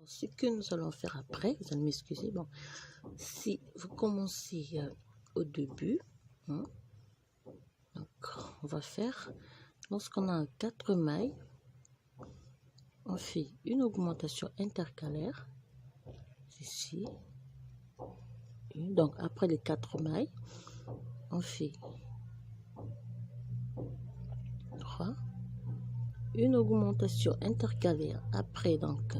ce que nous allons faire après, vous allez m'excuser, bon, si vous commencez au début, hein, donc on va faire, lorsqu'on a 4 mailles, on fait une augmentation intercalaire, ici, donc après les 4 mailles, on fait 3, une augmentation intercalaire après, donc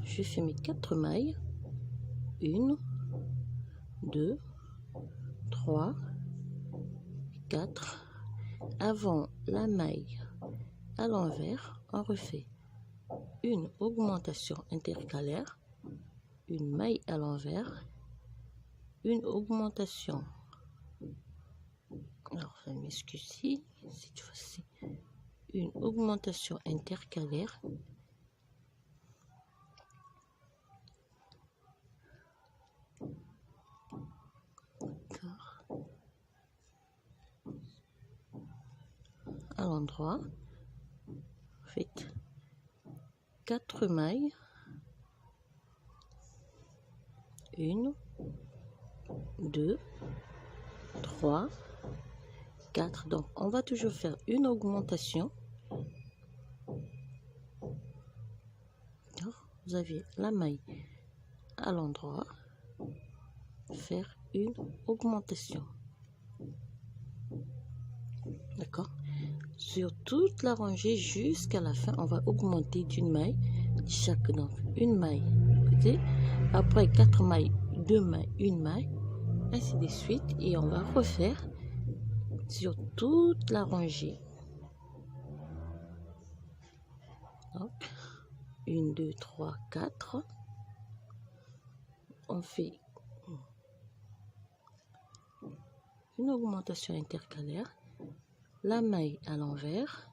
je fais mes 4 mailles, 1, 2, 3, 4. Avant la maille à l'envers, on refait une augmentation intercalaire, une maille à l'envers, une augmentation. Alors, je m'excuse ici, cette fois-ci, une augmentation intercalaire. À l'endroit, faites 4 mailles, 1, 2, 3, 4. Donc on va toujours faire une augmentation. Vous avez la maille à l'endroit, faire une augmentation. D'accord? Sur toute la rangée jusqu'à la fin, on va augmenter d'une maille chaque, donc une maille côté, après 4 mailles, 2 mailles, une maille, ainsi de suite, et on va refaire sur toute la rangée. Donc 1, 2, 3, 4. On fait une augmentation intercalaire, la maille à l'envers,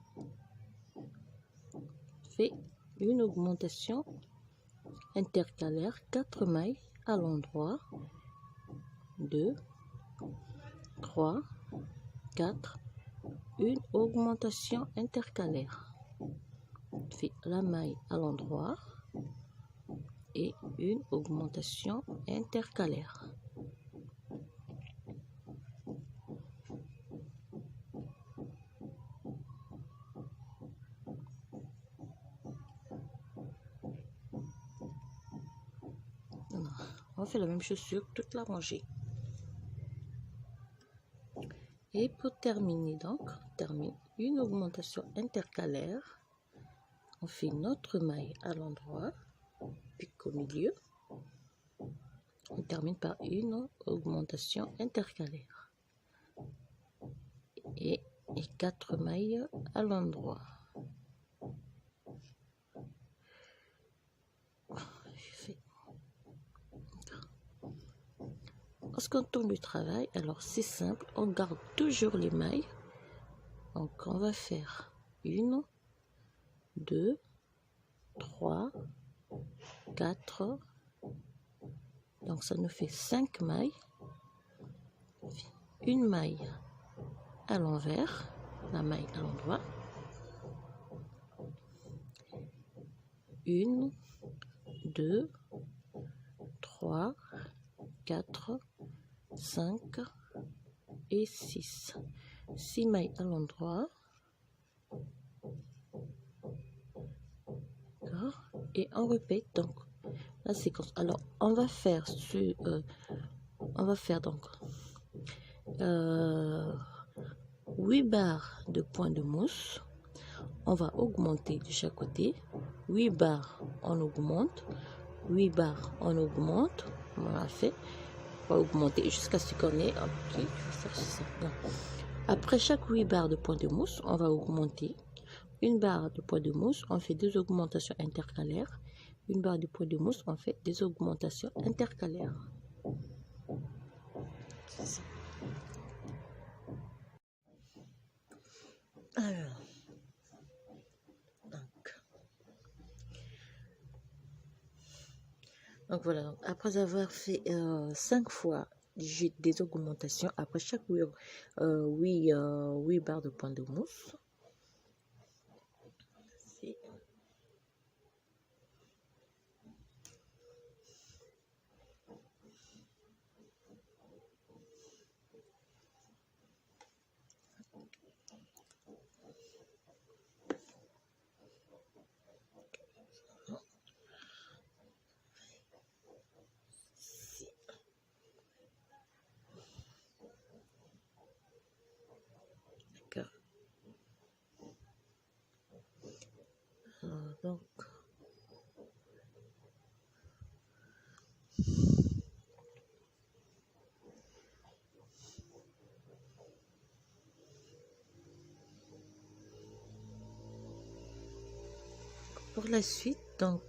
fait une augmentation intercalaire, 4 mailles à l'endroit, 2, 3, 4, une augmentation intercalaire, fait la maille à l'endroit et une augmentation intercalaire. On fait la même chose sur toute la rangée. Et pour terminer, donc, on termine une augmentation intercalaire. On fait notre maille à l'endroit, puis au milieu. On termine par une augmentation intercalaire. Et 4 mailles à l'endroit. Lorsqu'on tourne le travail, alors c'est simple, on garde toujours les mailles. Donc on va faire 1, 2, 3, 4. Donc ça nous fait 5 mailles. Une maille à l'envers, la maille à l'endroit. 1, 2, 3, 4, 5 et 6. 6 mailles à l'endroit. D'accord. Et on répète donc la séquence. Alors on va faire donc 8 barres de point de mousse. On va augmenter de chaque côté. 8 barres, on augmente. 8 barres, on augmente. On a fait. On va augmenter jusqu'à ce qu'on ait. Ok, je vais faire ça. Non. Après chaque 8 barres de point de mousse, on va augmenter. Une barre de point de mousse, on fait 2 augmentations intercalaires. Une barre de point de mousse, on fait des augmentations intercalaires. C'est ça. Alors, donc voilà, donc après avoir fait 5 fois j'ai des augmentations après chaque 8 barres de points de mousse. D'accord. Donc, pour la suite, donc,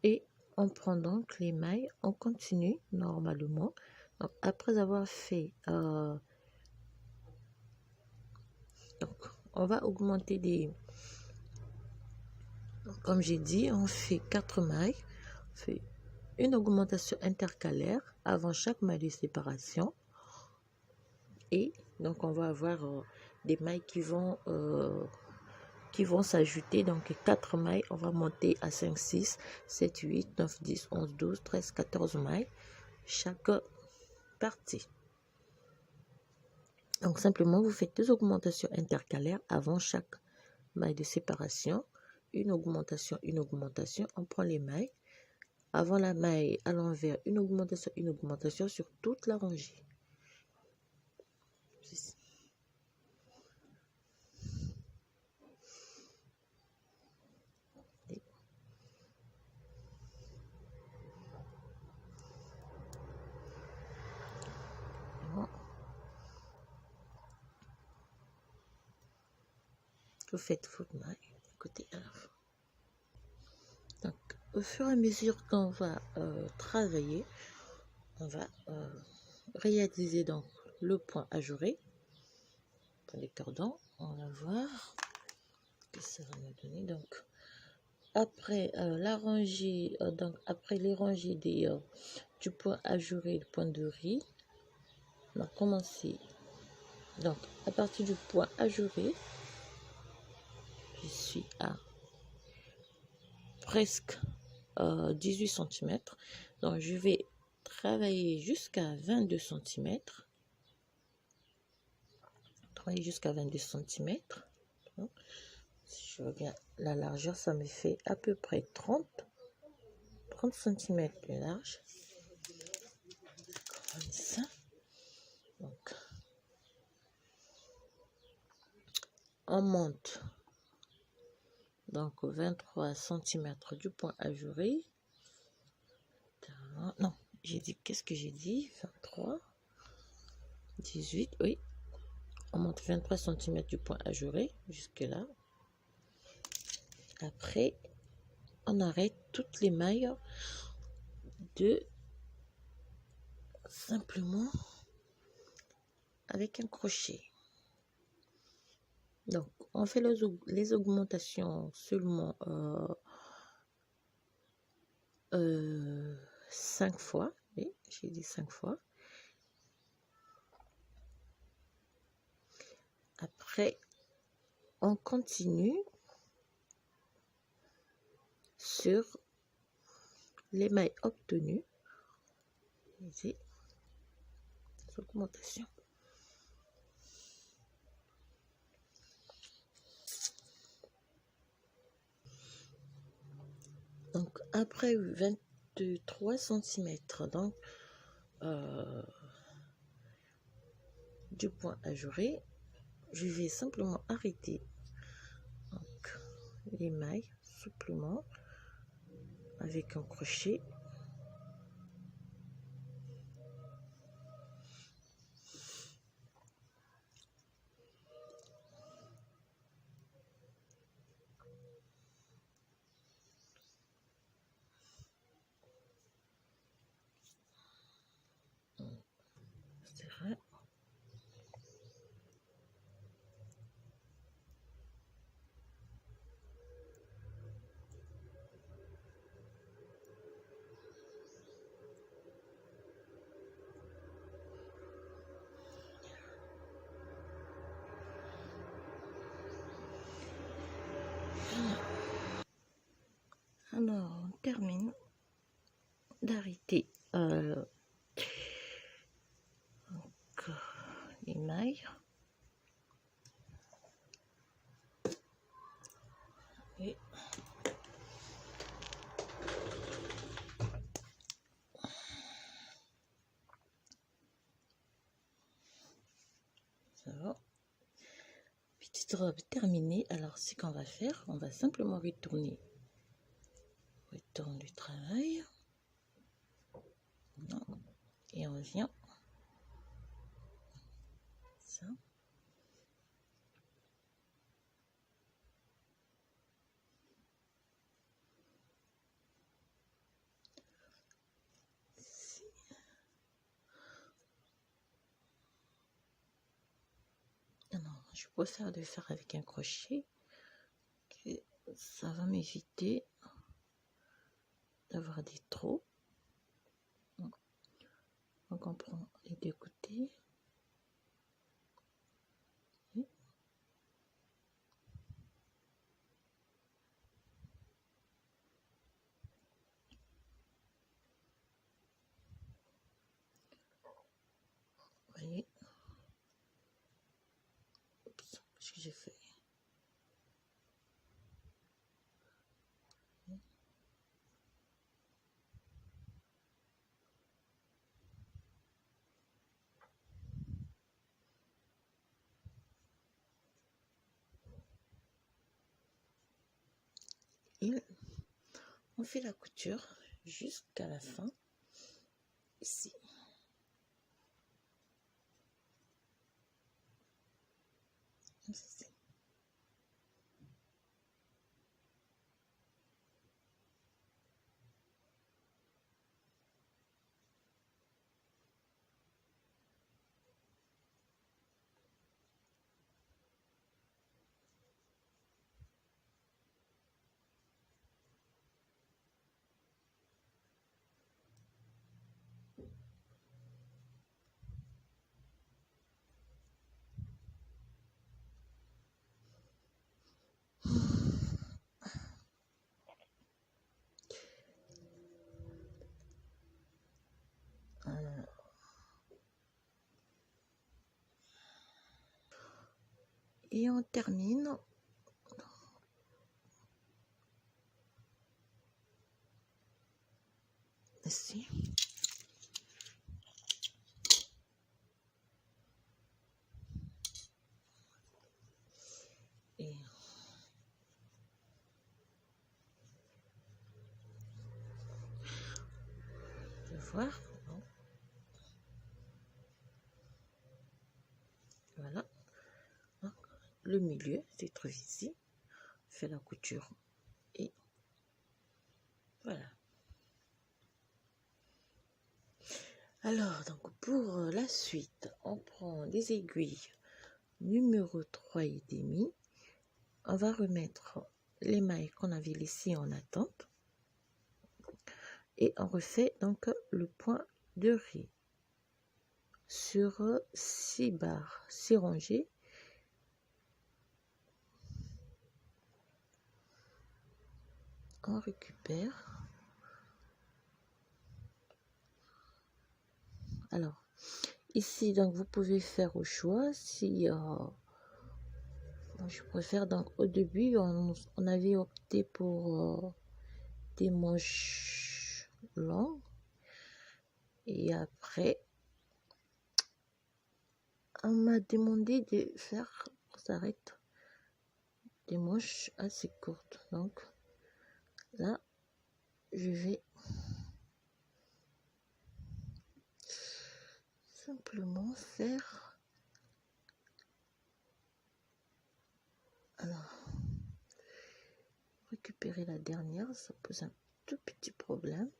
et on prend donc les mailles, on continue normalement. Donc, après avoir fait, donc, on va augmenter des, comme j'ai dit, on fait 4 mailles, on fait une augmentation intercalaire avant chaque maille de séparation. Et donc, on va avoir des mailles qui vont s'ajouter. Donc, 4 mailles, on va monter à 5, 6, 7, 8, 9, 10, 11, 12, 13, 14 mailles chaque partie. Donc, simplement, vous faites 2 augmentations intercalaires avant chaque maille de séparation. Une augmentation, on prend les mailles. Avant la maille à l'envers, une augmentation sur toute la rangée. Vous faites votre maille côté à la fin. Donc, au fur et à mesure qu'on va travailler, on va réaliser donc le point ajouré pour les cordons. On va voir ce que ça va nous donner. Donc, après la rangée, donc après les rangées du point ajouré, le point de riz, on va commencer. Donc, à partir du point ajouré, je suis à presque 18 cm. Donc, je vais travailler jusqu'à 22 cm. Travailler jusqu'à 22 cm. Si je regarde la largeur, ça me fait à peu près 30 cm de large. Comme ça. Donc, on monte donc 23 cm du point ajouré. Non, j'ai dit, qu'est-ce que j'ai dit? 23, 18, oui. On monte 23 cm du point ajouré jusque là. Après, on arrête toutes les mailles de simplement avec un crochet. Donc, on fait les augmentations seulement 5 fois. Oui, j'ai dit 5 fois. Après, on continue sur les mailles obtenues. Les augmentations. Donc, après 23 cm, donc, du point ajouré, je vais simplement arrêter donc, les mailles souplement avec un crochet. Alors, on termine d'arrêter les mailles. Et ça va. Petite robe terminée. Alors, ce qu'on va faire, on va simplement retourner. Retourne du travail. Et on vient. Ça. Alors, je préfère le faire avec un crochet. Ça va m'éviter d'avoir des trous. Donc on prend les deux côtés. Et vous voyez, oups, ce que j'ai fait. Et on fait la couture jusqu'à la fin, ici. Ici. Et on termine ici. Et je vais voir. Voilà. Donc, le milieu se trouve ici. On fait la couture. Et voilà. Alors, donc pour la suite, on prend des aiguilles numéro 3,5. On va remettre les mailles qu'on avait laissées en attente. Et on refait donc le point de riz sur 6 barres, 6 rangées. On récupère. Alors, ici, donc vous pouvez faire au choix. Si je préfère, donc au début, on avait opté pour des manches longues. Et après, on m'a demandé de faire, on s'arrête, des manches assez courtes. Donc, là, je vais simplement faire, alors, récupérer la dernière, ça pose un tout petit problème.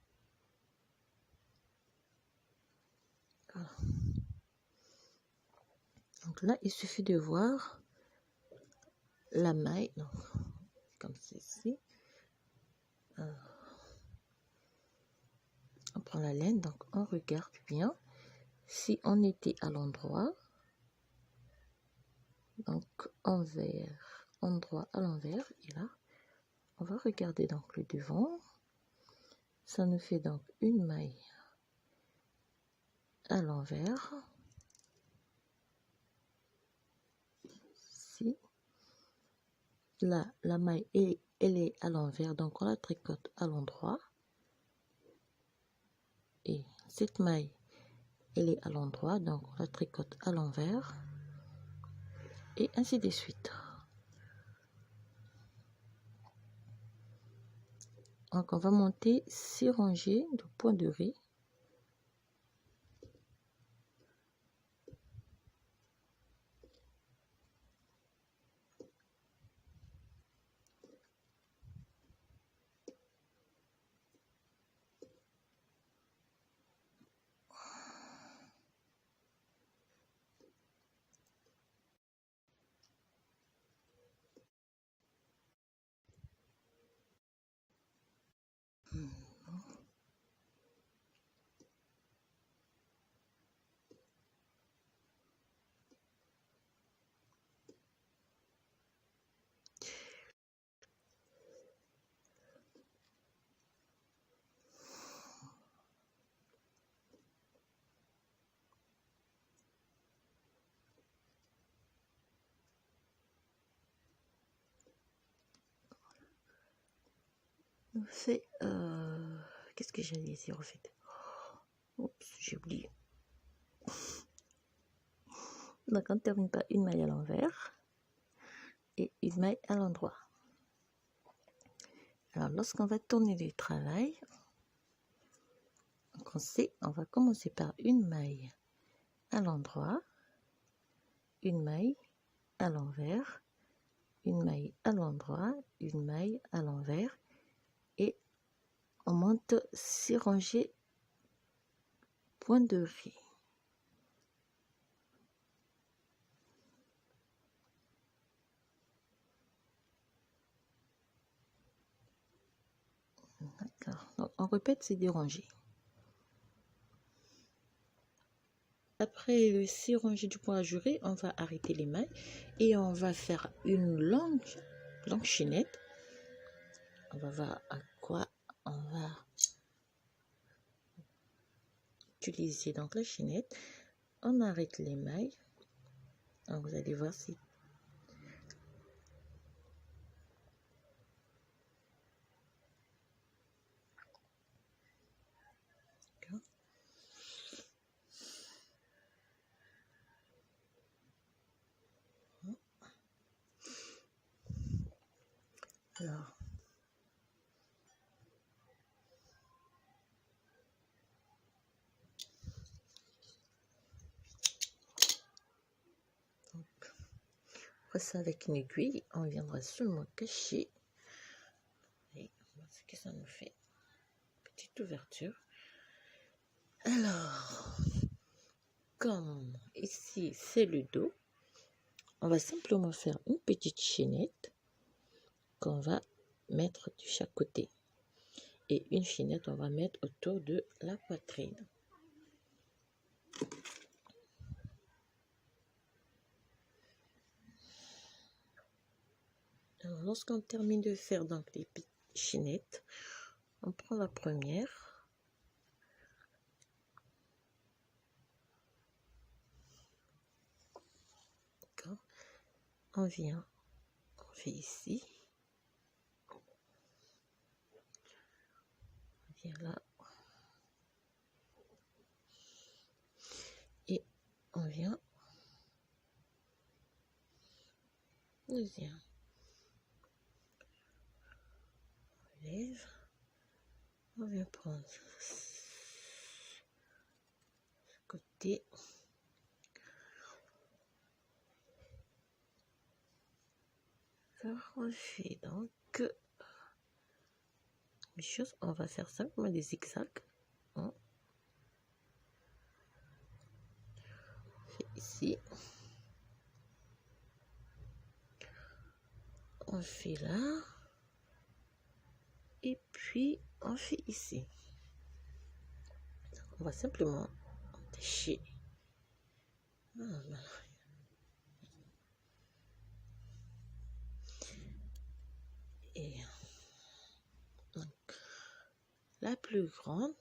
Voilà. Donc là, il suffit de voir la maille, donc, comme ceci. On prend la laine, donc on regarde bien si on était à l'endroit, donc envers, endroit à l'envers, et là, on va regarder donc le devant, Ça nous fait donc une maille à l'envers. Ici. Là, la maille, elle est à l'envers, donc on la tricote à l'endroit. Et cette maille, elle est à l'endroit, donc on la tricote à l'envers. Et ainsi de suite. Donc on va monter 6 rangées de points de riz. On fait qu'est-ce que j'allais dire en fait? Oups, j'ai oublié. Donc on termine par une maille à l'envers et une maille à l'endroit. Alors lorsqu'on va tourner le travail, on va commencer par une maille à l'endroit, une maille à l'envers, une maille à l'endroit, une maille à l'envers et on monte 6 rangées point de riz. D'accord. Donc on répète ces 2 rangées. Après les 6 rangées du point ajouré, on va arrêter les mailles et on va faire une longue chaînette. On va voir à quoi on va utiliser donc la chaînette. On arrête les mailles. Donc vous allez voir si alors après ça avec une aiguille, on viendra seulement cacher et ce que ça nous fait. Petite ouverture. Alors, comme ici c'est le dos, on va simplement faire une petite chaînette qu'on va mettre de chaque côté. Et une chaînette, on va mettre autour de la poitrine. Alors, lorsqu'on termine de faire donc les petites chaînettes, on prend la première. D'accord. On vient, on fait ici. On vient là. Et on vient. Deuxième. On lève. On vient prendre ce côté. Alors, on fait donc les choses. On va faire simplement des zigzags. On fait ici. On fait là. Et puis, on fait ici. On va simplement déchirer. Voilà. Et donc, la plus grande,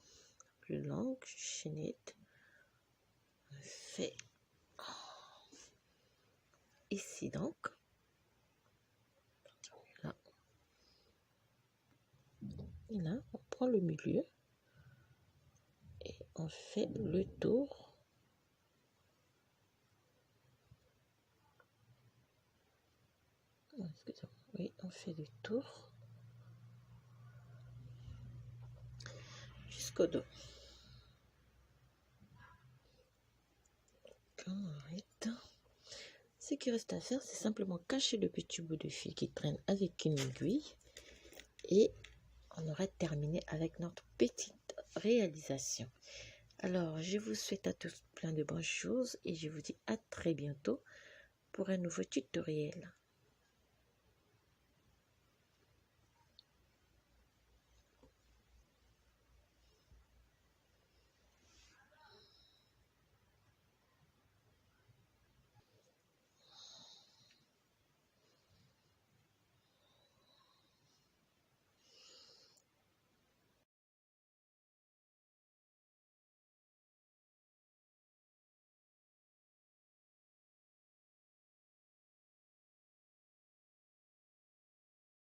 plus longue chaînette, on fait ici donc, là, et là on prend le milieu et on fait le tour. Oui, on fait le tour jusqu'au dos. Quand on arrête, ce qui reste à faire, c'est simplement cacher le petit bout de fil qui traîne avec une aiguille et on aura terminé avec notre petite réalisation. Alors, je vous souhaite à tous plein de bonnes choses et je vous dis à très bientôt pour un nouveau tutoriel.